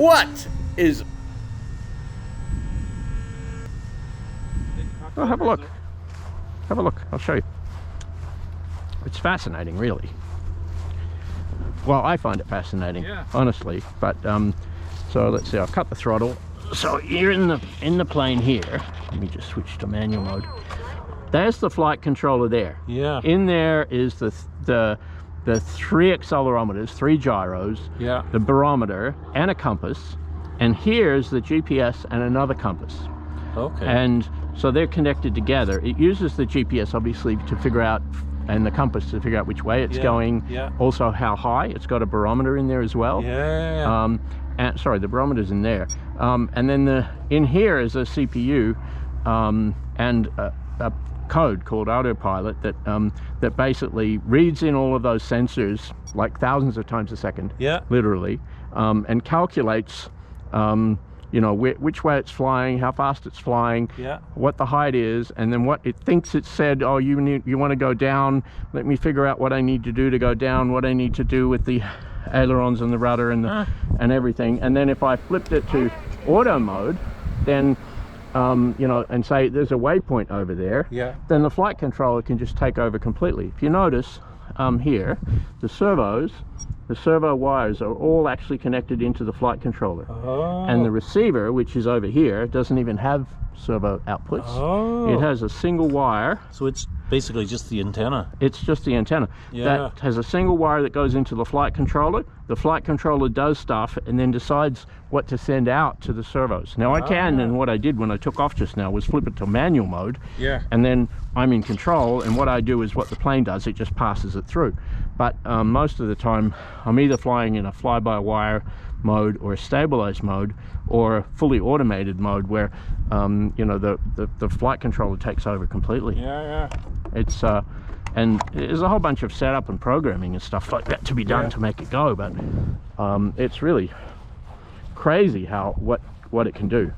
What is... Oh, have a look. Have a look. I'll show you. It's fascinating, really. Well, I find it fascinating, honestly. But so let's see. I've cut the throttle. So you're in the plane here. Let me just switch to manual mode. There's the flight controller there. Yeah. In there is the 3 accelerometers, 3 gyros, the barometer, and a compass. And here's the GPS and another compass. Okay. And so they're connected together. It uses the GPS obviously to figure out, and the compass to figure out which way it's going. Also how high. It's got a barometer in there as well. And sorry, the barometer's in there. And then in here is a CPU and a code called ArduPilot that basically reads in all of those sensors like thousands of times a second, literally, and calculates you know, which way it's flying, how fast it's flying, what the height is, and then what it thinks it said. Oh, you want to go down, let me figure out what I need to do to go down, what I need to do with the ailerons and the rudder and and everything. And then if I flipped it to auto mode, then you know, and say there's a waypoint over there, then the flight controller can just take over completely. If you notice here, the servo wires are all actually connected into the flight controller. And the receiver, which is over here, doesn't even have servo outputs. It has a single wire. So it's basically just the antenna. It's just the antenna. That has a single wire that goes into the flight controller. The flight controller does stuff and then decides what to send out to the servos. Now I can, and what I did when I took off just now was flip it to manual mode. And then I'm in control, and what I do is what the plane does, it just passes it through. But most of the time I'm either flying in a fly-by-wire mode or a stabilized mode or a fully automated mode where you know, the flight controller takes over completely. It's and there's a whole bunch of setup and programming and stuff like that to be done to make it go, but it's really crazy how what it can do.